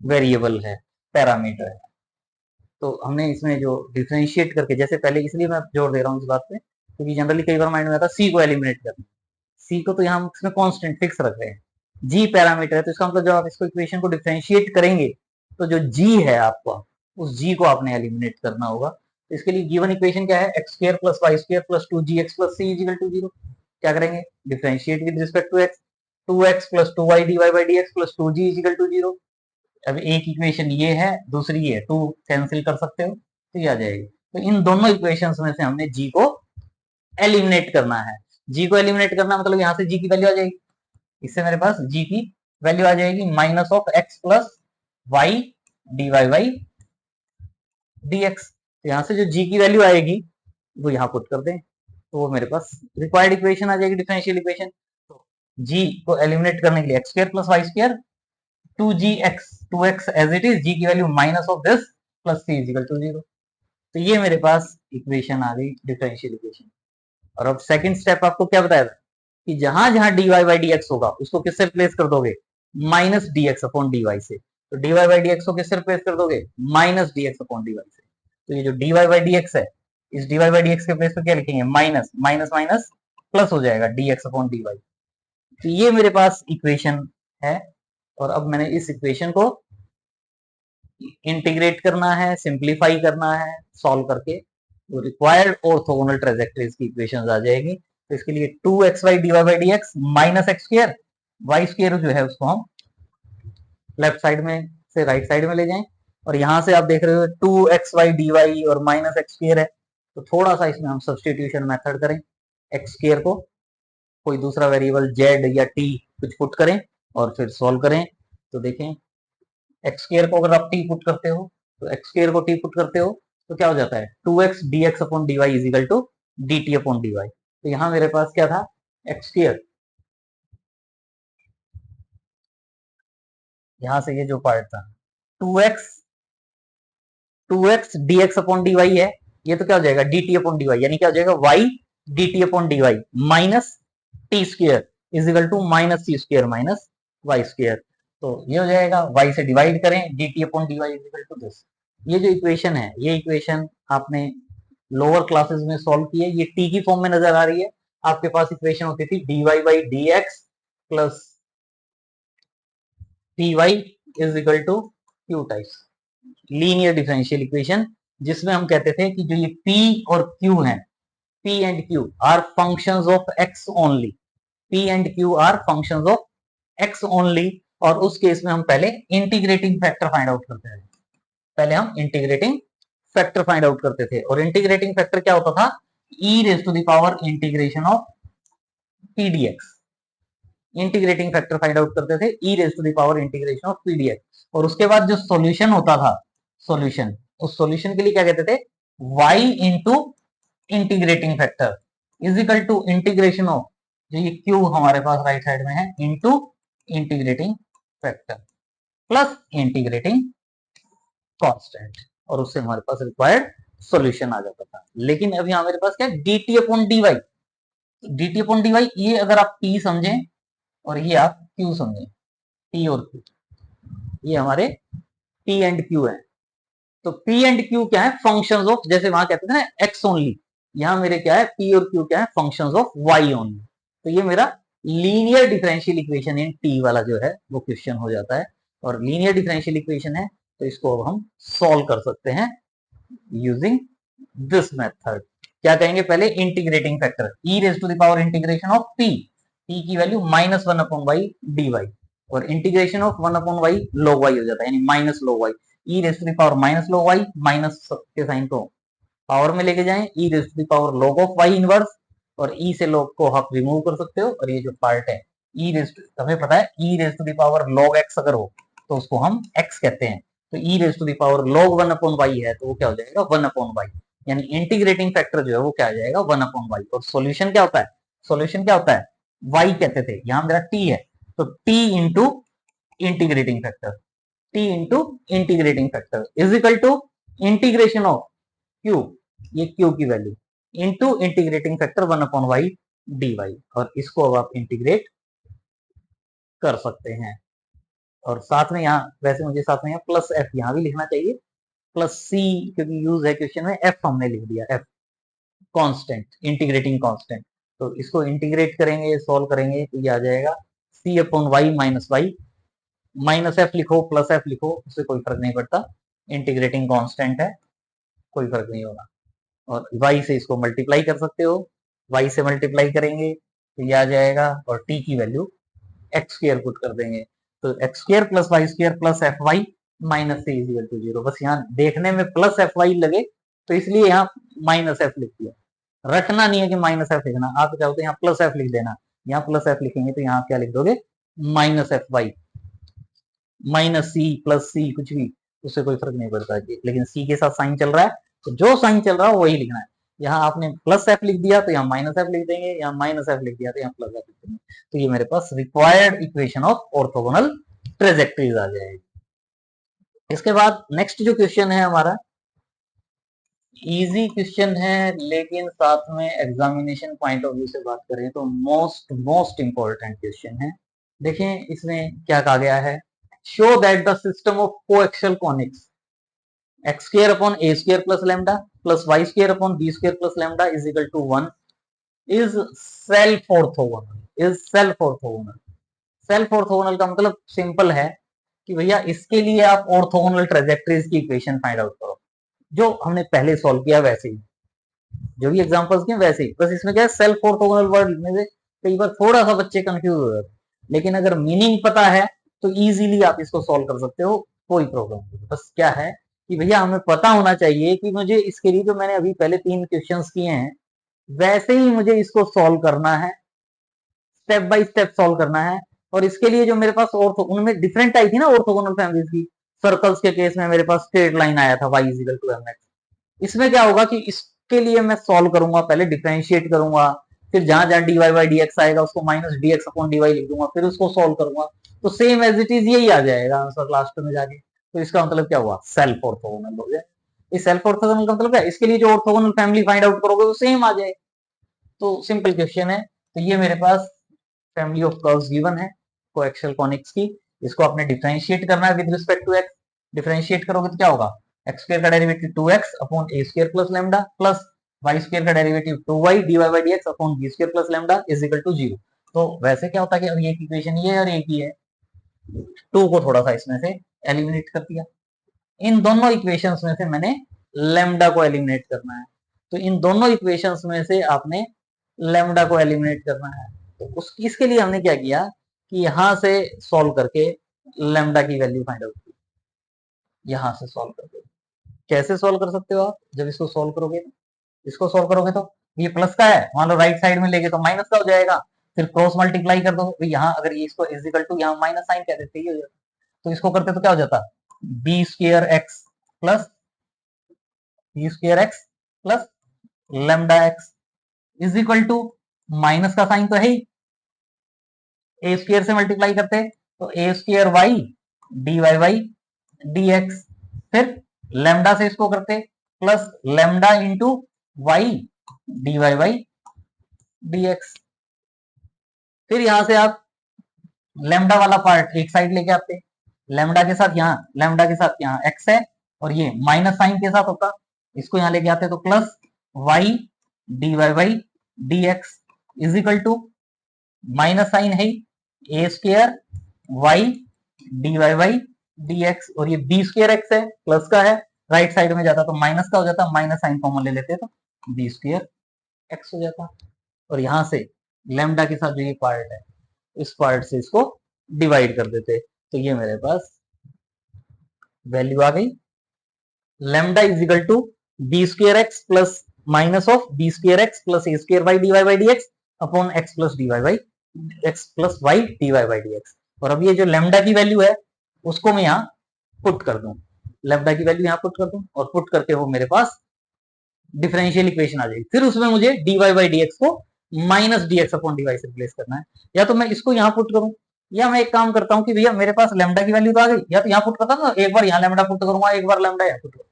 वेरिएबल है, पैरामीटर है। तो हमने इसमें जो डिफरेंशिएट करके, जैसे पहले इसलिए मैं जोर दे रहा हूँ इस बात पे क्योंकि जनरली कई बार माइंड में आता है सी को एलिमिनेट करना, सी को तो यहाँ हम इसमें कांस्टेंट फिक्स रख रहे हैं, जी पैरामीटर है, तो इसका मतलब जब आप इसको इक्वेशन को डिफरेंशिएट करेंगे तो जो जी है आपका, उस जी को आपने एलिमिनेट करना होगा। तो इसके लिए गिवन इक्वेशन क्या है? X square plus Y square plus 2gx plus c is equal to 0। क्या करेंगे? Differentiate with respect to x, 2x plus 2y dy by dx plus 2g is equal to 0। अब एक इक्वेशन ये है, दूसरी ये, 2 कैंसिल कर सकते हो तो ये आ जाएगी। तो इन दोनों इक्वेशंस में से हमने जी को एलिमिनेट करना है। जी को एलिमिनेट करना मतलब यहाँ से जी की वैल्यू आ जाएगी, इससे मेरे पास जी की वैल्यू आ जाएगी minus of x plus y d y by d x. तो यहाँ से जो जी की वैल्यू आएगी वो यहाँ पुट कर दें तो वो मेरे पास रिक्वायर्ड इक्वेशन आ जाएगी, डिफरेंशियल इक्वेशन। तो जी को एलिमिनेट करने के लिए X square plus Y square 2x as it is, G की value minus of this plus C is equal to 0। तो ये मेरे पास इक्वेशन आ गई, डिफरेंशियल इक्वेशन। और अब सेकंड स्टेप आपको क्या बताया था कि जहां जहां dy बाई dx होगा उसको किससे रिप्लेस कर दोगे? माइनस dx अपॉन dy से। तो dy बाई dx को किससे रिप्लेस कर दोगे? माइनस dx अपॉन dy से। तो ये जो dy बाई dx है, इस dy बाई dx के प्लेस पे क्या लिखेंगे? माइनस माइनस माइनस प्लस हो जाएगा dx अपॉन dy। तो ये मेरे पास इक्वेशन है और अब मैंने इस इक्वेशन को इंटीग्रेट करना है, सिंप्लीफाई करना है, सॉल्व करके तो रिक्वायर्ड ऑर्थोगोनल ट्रेजेक्टरीज की इक्वेशंस आ जाएगी। तो इसके लिए 2xy dy by dx minus x square, y square जो है उसको हम लेफ्ट साइड में से राइट साइड में ले जाएं और यहां से आप देख रहे हो 2xy dy और माइनस एक्स स्क्वायर है, तो थोड़ा सा इसमें हम सब्सटीट्यूशन मेथड करें, एक्स स्क्वायर को कोई दूसरा वेरिएबल z या t कुछ पुट करें और फिर सॉल्व करें तो देखें एक्स स्क्वायर को अगर आप टी पुट करते हो तो एक्स स्क्वायर को टी पुट करते हो तो क्या हो जाता है 2x dx upon dy is equal to dt upon dy। तो यहां मेरे पास क्या था एक्स स्क्वायर, यहां से ये जो पार्ट था 2x 2x dx upon dy है, ये तो क्या हो जाएगा dt अपॉन dy, यानी क्या हो जाएगा y dt upon dy minus t square is equal to minus c square minus y square. तो ये हो जाएगा y से डिवाइड करें dt upon dy is equal to this. ये जो इक्वेशन है ये इक्वेशन आपने लोअर क्लासेस में सॉल्व की है, ये t की फॉर्म में नजर आ रही है। आपके पास इक्वेशन होती थी dy by dx plus t is equal to q types linear differential equation, जिसमें हम कहते थे कि जो ये P और Q है, P and Q are functions of x only, P and Q are functions of x only. और उस केस में हम पहले इंटीग्रेटिंग फैक्टर फाइंड आउट करते थे, पहले हम इंटीग्रेटिंग फैक्टर फाइंड आउट करते थे। और इंटीग्रेटिंग फैक्टर क्या होता था e raise to the power integration of p dx, integrating factor find out करते थे e raise to the power integration of p dx। और उसके बाद जो सॉल्यूशन होता था, सॉल्यूशन, उस सॉल्यूशन के लिए क्या कहते थे y into integrating factor is equal to integration of जो ये q हमारे पास राइट साइड में है into integrating factor plus integrating constant, और उससे हमारे पास रिक्वायर्ड सॉल्यूशन आ जाता था। लेकिन अभी हमारे पास क्या dt upon dy, dt upon dy ये अगर आप p समझें और ये आप q समझें, p और q ये हमारे p एंड q है। तो p एंड q क्या है फंक्शंस ऑफ, जैसे वहां कहते थे ना x ओनली, यहां मेरे क्या है p और q क्या है फंक्शंस ऑफ y ओनली। तो ये मेरा linear differential equation in t वाला जो है वो क्वेश्चन हो जाता है। और लीनियर डिफरेंशियल इक्वेशन है तो इसको अब हम सॉल्व कर सकते हैं यूजिंग दिस मेथड। क्या कहेंगे पहले integrating factor e raise to the power integration of p, p की value minus one upon y d y, और integration of one upon y log y हो जाता है, यानी minus log y, e raise to the power minus log y, minus के sign को power में लेके जाएं e raise to the power log of y inverse, और e से log को आप रिमूव कर सकते हो। और ये जो पार्ट है e रेज टू, हमें पता है e raise to the power log x अगर हो तो उसको हम x कहते हैं, तो e raise to the power log one upon y है तो वो क्या हो जाएगा वन अपॉन वाई, यानी इंटीग्रेटिंग फैक्टर जो है वो क्या आ जाएगा वन अपॉन वाई। और सॉल्यूशन क्या होता है, सॉल्यूशन क्या होता है y कहते थे, यहां मेरा t है तो t into integrating factor, t into integrating factor is equal to integration of q, ये q की value into integrating factor one upon y d y. और इसको अब आप इंटीग्रेट कर सकते हैं। और साथ में यहाँ वैसे मुझे साथ में यहाँ प्लस एफ यहाँ भी लिखना चाहिए, प्लस सी क्योंकि यूज है क्वेश्चन में, एफ हमने लिख दिया, एफ कांस्टेंट, इंटीग्रेटिंग कांस्टेंट। तो इसको इंटीग्रेट करेंगे सॉल्व करेंगे तो ये आ जाएगा c upon y minus y, minus f लिखो प्लस एफ लिखो उससे कोई फर्क नहीं पड़ता, इंटीग्रेटिंग कांस्टेंट है कोई फर्क नहीं होगा। और y से इसको मल्टीप्लाई कर सकते हो, y से मल्टीप्लाई करेंगे तो ये आ जाएगा, और t की वैल्यू एक्स स्क्वायर पुट कर देंगे तो x square plus Y square plus f y minus c is equal to zero. बस यहाँ देखने में प्लस एफ वाई लगे तो इसलिए यहाँ माइनस एफ लिख दिया, रटना नहीं है कि माइनस एफ लिखना, आप चाहो तो यहाँ प्लस एफ लिख देना, यहाँ प्लस एफ लिखेंगे तो यहाँ क्या लिख दोगे minus f y, minus c plus c कुछ भी उससे कोई फर्क नहीं पड़ता, लेकिन सी के साथ साइन चल रहा है तो जो साइन चल रहा है वही लिखना है। यहाँ आपने प्लस एफ लिख दिया तो यहाँ माइनस एफ लिख देंगे, यहाँ माइनस एफ लिख दिया तो यहाँ प्लस एफ लिख देंगे। तो ये मेरे पास required equation of orthogonal trajectories आ जाएगी। इसके बाद नेक्स्ट जो क्वेश्चन है हमारा इजी क्वेश्चन है, लेकिन साथ में एग्जामिनेशन पॉइंट ऑफ व्यू से बात करें तो मोस्ट इंपॉर्टेंट क्वेश्चन है। देखें इसमें क्या कहा गया है, show that the system of coaxial conics x square upon a square plus lambda plus Y square upon b square plus lambda is equal to 1 is self orthogonal, is self orthogonal. Self orthogonal का मतलब simple है कि भैया इसके लिए आप orthogonal trajectories की equation find out करो, जो हमने पहले सॉल्व किया वैसे ही, जो भी एग्जांपल्स किए वैसे ही। बस इसमें क्या है सेल्फ ऑर्थोगोनल वर्ड लिखने से कई बार थोड़ा सा बच्चे कंफ्यूज हो जाते हैं, लेकिन अगर मीनिंग पता है तो इजीली आप इसको सॉल्व कर सकते हो, कोई प्रॉब्लम नहीं। बस क्या है कि भैया हमें पता होना चाहिए कि मुझे इसके लिए जो मैंने अभी पहले 3 क्वेश्चंस किए हैं वैसे ही मुझे इसको सॉल्व करना है, स्टेप बाय स्टेप सॉल्व करना है। और इसके लिए जो मेरे पास ऑर्थो, उनमें डिफरेंट टाइप थी ना ऑर्थोगोनल फैमिलीज की। सर्कल्स के केस में मेरे पास स्ट्रेट लाइन आया था y इक्वल टू mx। इसमें क्या होगा कि इसके लिए मैं सॉल्व करूंगा, पहले डिफरेंशिएट करूंगा, फिर जहां जहां dy बाई dx आएगा उसको माइनस dx अपॉन dy लिख दूंगा, फिर उसको सॉल्व करूंगा, तो सेम एज इट इज यही आ जाएगा आंसर लास्ट में जाके। तो इसका मतलब क्या हुआ, सेल्फ ऑर्थोगोनल हो गया। इस सेल्फ ऑर्थोगोनल का मतलब क्या है, इसके लिए जो ऑर्थोगोनल फैमिली फाइंड आउट करोगे वो सेम आ जाए। तो सिंपल क्वेश्चन है। तो ये मेरे पास फैमिली ऑफ कर्व्स गिवन है कोएक्सियल कॉनिक्स की। इसको आपने डिफरेंशिएट करना है with respect to x. Differentiate करोगे तो क्या होगा, एक्स स्क्वायर का derivative 2x upon a square plus lambda plus Y square का derivative 2y dy by dx upon b square plus lambda is equal to 0। तो वैसे क्या होता है कि अब ये इक्वेशन ये और एक ही है, 2 को थोड़ा सा इसमें से एलिमिनेट कर दिया। इन दोनों इक्वेशंस में से मैंने लैम्डा को एलिमिनेट करना है। तो इन दोनों इक्वेशंस में से आपने लैम्डा को एलिमिनेट करना है। तो उस इसके लिए हमने क्या किया कि यहां से सॉल्व करके लैम्डा की वैल्यू फाइंड आउट की, यहां से सॉल्व करके। कैसे सॉल्व कर सकते हो आप, जब इसको सॉल्व करोगे, इसको सॉल्व करोगे तो ये प्लस का है, मान लो राइट साइड में लेके तो माइनस का हो जाएगा, फिर क्रॉस मल्टीप्लाई कर दो, यहाँ अगर ये इसको इज इक्वल टू यहाँ माइनस साइन कह देते हैं, तो इसको करते तो क्या हो जाता, b square x plus b square x plus lambda x is equal to, minus का साइन तो है ही, ए स्क्वायर से मल्टीप्लाई करते तो a square y d y y d x, फिर लेमडा से इसको करते plus lambda into y d y y d x. फिर यहां से आप लेमडा वाला पार्ट एक साइड लेके आते, लेमडा के साथ यहाँ एक्स है और ये माइनस साइन के साथ होता, इसको यहाँ लेके आते तो plus y d y y d x is equal to, minus sign है a square y d y y d x, और ये बी स्क्र एक्स है प्लस का है, राइट साइड में जाता तो माइनस का हो जाता, माइनस साइन कॉमन ले लेते तो बी स्क्र एक्स हो जाता। और यहां से लेमडा के साथ जो ये पार्ट है इस पार्ट से इसको डिवाइड कर देते, तो ये मेरे पास वैल्यू आ गई, lambda is equal to b square x plus minus of b square x plus a square y d y by d x upon x plus d y by x plus y d y by d x. और अब ये जो lambda की value है उसको मैं यहाँ put कर दूं, लेमडा की वैल्यू यहाँ पुट कर दूं और पुट करके वो मेरे पास डिफरेंशियल इक्वेशन आ जाएगी। फिर उसमें मुझे d y by d x को minus d x upon d y से रिप्लेस करना है, या तो मैं इसको यहाँ पुट करूं, या मैं एक काम करता हूं कि भैया मेरे पास लेमडा की वैल्यू तो आ गई, या तो यहाँ पुट करता हूं, एक बार यहाँ लेमडा पुट करूंगा, एक बार लेमडा यहाँ पुट करूंगा।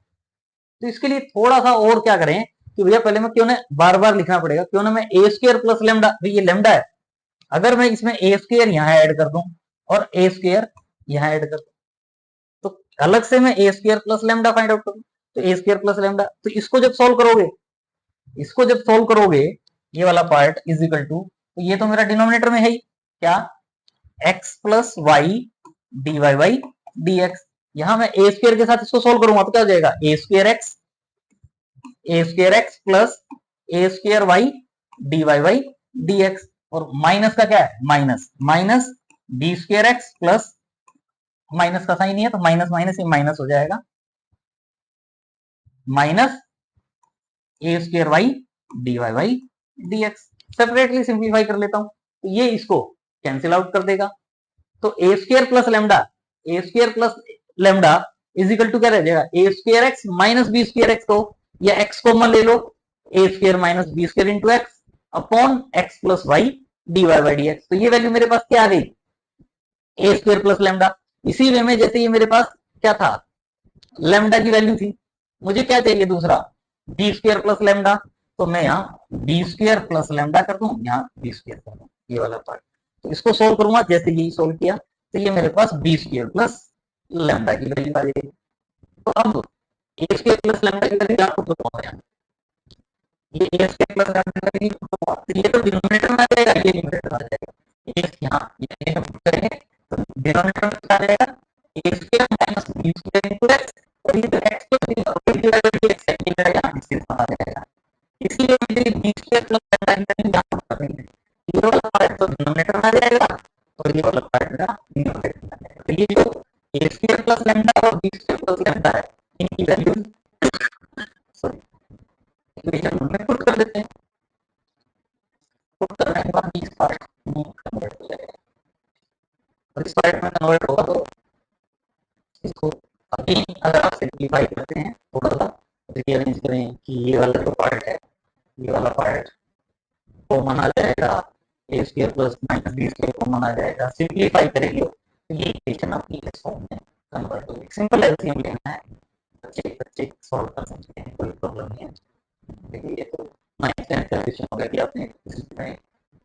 तो इसके लिए थोड़ा सा और क्या करें कि भैया पहले मैं क्यों ना बार बार लिखना पड़ेगा, क्यों ना मैं ए स्क्वायर प्लस लेमडा, ये लेमडा है, अगर मैं इसमें ए स्क्वायर यहाँ ऐड कर दूं और ए स्क्वायर यहाँ ऐड कर दूं, तो अलग से मैं a square plus lambda find out करूं, तो ए स्क्वायर प्लस लेमडा, तो इसको जब सॉल्व करोगे, इसको जब सॉल्व करोगे ये वाला पार्ट इज इक्वल टू, तो ये तो मेरा डिनोमिनेटर में है ही क्या, x plus y d y y d x, यहां मैं ए स्क्वायर के साथ इसको सॉल्व करूंगा तो क्या हो जाएगा, a square x plus a square y d y y d x, और माइनस का क्या है, minus minus b square x plus, minus का साइन नहीं है तो माइनस माइनस ये माइनस हो जाएगा, minus a square y d y y d x. Separately simplify कर लेता हूं तो ये इसको कैंसिल आउट कर देगा, तो a square plus lambda is equal to क्या रह जाएगा, a square x minus b square x, को या एक्स कॉमन ले लो, a square minus b square into x upon x plus y d y by d x. तो ये value मेरे पास क्या आ गई, ए स्क्वायर प्लस लेमडा। इसी वे में जैसे ये मेरे पास क्या था, लेमडा की वैल्यू थी, मुझे क्या चाहिए दूसरा, बी स्क्वायर प्लस लेमडा, तो मैं यहाँ बी स्क्वायर प्लस लेमडा कर दूं, यहाँ बी स्क्वायर कर दूं, ये वाला पार्ट। तो इसको सोल्व करूंगा, जैसे यही सोल्व किया तो ये मेरे पास बी स्क्वायर प्लस लेमडा की वैल्यू आ जाएगी। तो अब ए स्क्वायर प्लस लेमडा की वैल्यू आपको बताओ, ये ए स्क्वायर प्लस लेमडा की वैल्यू, तो ये तो डिनोमिनेटर में आ जाएगा, ये न्यूमरेटर में आ जाएगा, यहाँ ये हम करेंगे तो डिनोमिनेटर में आ जाएगा a square minus b square into x, और ये जो x plus b divided by x है ये मेरा यहाँ इसके साथ आ जाएगा, इसलिए मुझे बी स्क्वायर प्लस लेमडा की वैल्यू यहाँ पुट करनी है, ये वाला पार्ट तो डिनोमिनेटर में आ जाएगा और ये वाला पार्ट मेरा न्यूमरेटर में आ जाएगा। तो ये जो ए स्क्वायर प्लस लेमडा और बी स्क्वायर प्लस लेमडा है इनकी वैल्यू सॉरी इक्वेशन में पुट कर देते हैं, पुट करने के बाद इस पार्ट कन्वर्ट हो जाएगा। इस पार्ट में कन्वर्ट होगा तो इसको अगेन अगर आप सिंप्लीफाई करते हैं थोड़ा सा रिअरेंज करें कि ये वाला जो पार्ट है, ये वाला पार्ट कॉमन आ जाएगा, a square plus minus b square common आ जाएगा, सिंप्लीफाई करेंगे तो ये इक्वेशन आपकी इस फॉर्म में कन्वर्ट होगी। सिंपल एलसीएम लेना है, बच्चे बच्चे सॉल्व कर सकते हैं, कोई प्रॉब्लम नहीं है। देखिए ये तो नाइन्थ टेंथ का क्वेश्चन हो गया कि आपने इसमें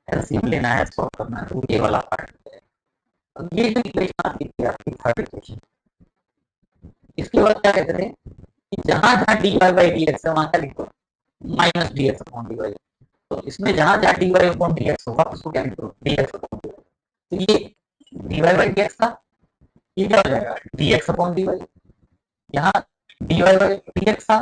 एलसीएम लेना है, सॉल्व करना है, तो ये वाला पार्ट है। अब ये जो इक्वेशन आती थी आपकी थर्ड इक्वेशन, इसके बाद क्या कहते थे कि जहां जहां dy बाई dx है वहां क्या लिखो, माइनस dx अपॉन dy। तो इसमें जहां जहां dy अपॉन dx होगा उसको क्या लिखो, dx अपॉन dy। तो ये dy बाई dx था, ये क्या हो जाएगा dx अपॉन dy। यहाँ dy बाई dx था,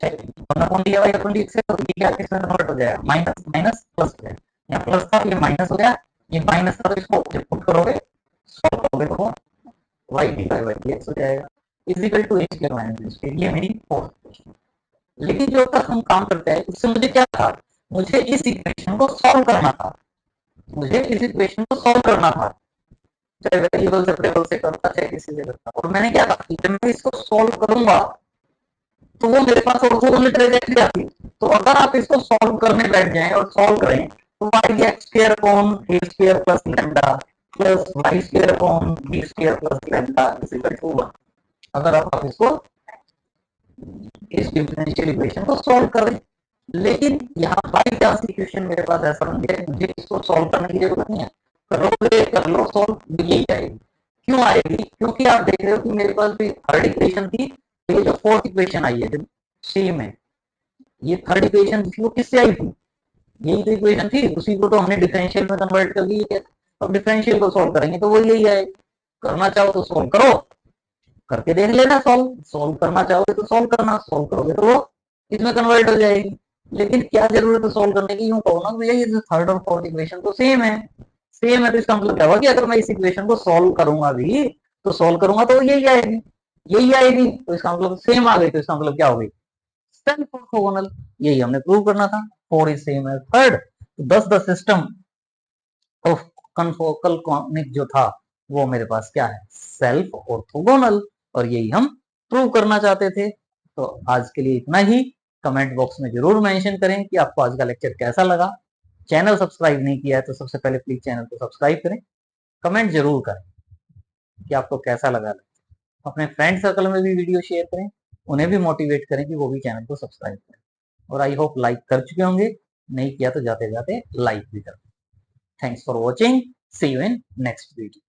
one upon dy upon dx है, तो ये क्या किसमें कन्वर्ट हो जाएगा, माइनस माइनस प्लस हो जाएगा। यहाँ प्लस था ये माइनस हो गया, ये माइनस था तो इसको जब पुट करोगे सॉल्व करोगे तो y dy बाई dx हो जाएगा is equal to h square minus b square. ये मेरी फोर्थ इक्वेशन। लेकिन जो तक हम काम करते हैं उससे मुझे क्या था, मुझे इस इक्वेशन को सॉल्व करना था, मुझे इस इक्वेशन को सॉल्व करना था, चाहे वेरिएबल से टेबल से करता चाहे किसी से करता। और मैंने क्या कहा, जब मैं इसको सॉल्व करूंगा तो वो मेरे पास ऑर्थोगोनल ट्रायंगल आती। तो अगर आप इसको सॉल्व करने बैठ जाएं और सॉल्व करें तो y x square upon a square plus lambda plus y square upon b square plus lambda is equal to 1। अगर आप इसको इस डिफरेंशियल इक्वेशन को सॉल्व करें। लेकिन यहाँ बाई चांस इक्वेशन मेरे पास ऐसा बन गया, मुझे इसको सॉल्व करने की जरूरत नहीं है, करोगे कर लो सॉल्व, यही आएगी। क्यों आएगी, क्योंकि आप देख रहे हो कि मेरे पास भी थर्ड इक्वेशन थी, ये जो फोर्थ इक्वेशन आई है जो सेम है, ये थर्ड इक्वेशन थी वो किससे आई थी, यही तो इक्वेशन थी, उसी को तो हमने डिफरेंशियल में कन्वर्ट कर दिया। अब डिफरेंशियल को सॉल्व करेंगे तो वो यही आएगा। करना चाहो तो सॉल्व करो, करके देख लेना, सॉल्व करना चाहोगे तो सॉल्व करना, सॉल्व करोगे तो वो इसमें कन्वर्ट हो जाएगी। लेकिन क्या जरूरत है सॉल्व करने की, यूं कहो ना भैया ये थर्ड और फोर्थ इक्वेशन तो सेम है, सेम है तो इसका मतलब क्या हुआ कि अगर मैं इस इक्वेशन को सॉल्व करूंगा भी तो सॉल्व करूंगा तो यही आएगी, यही आएगी, तो इसका मतलब सेम आ गई, तो इसका मतलब क्या हो गई, सेल्फ ऑर्थोगोनल। यही हमने प्रूव करना था, 4 इज सेम एज थर्ड। दस the system of confocal conic जो था वो मेरे पास क्या है, सेल्फ ऑर्थोगोनल, और यही हम प्रूव करना चाहते थे। तो आज के लिए इतना ही। कमेंट बॉक्स में जरूर मेंशन करें कि आपको आज का लेक्चर कैसा लगा। चैनल सब्सक्राइब नहीं किया है तो सबसे पहले प्लीज चैनल को सब्सक्राइब करें, कमेंट जरूर करें कि आपको कैसा लगा। अपने फ्रेंड सर्कल में भी वीडियो शेयर करें, उन्हें भी मोटिवेट करें कि वो भी चैनल को सब्सक्राइब करें। और आई होप लाइक कर चुके होंगे, नहीं किया तो जाते जाते लाइक भी करें। Thanks for watching, see you in next video.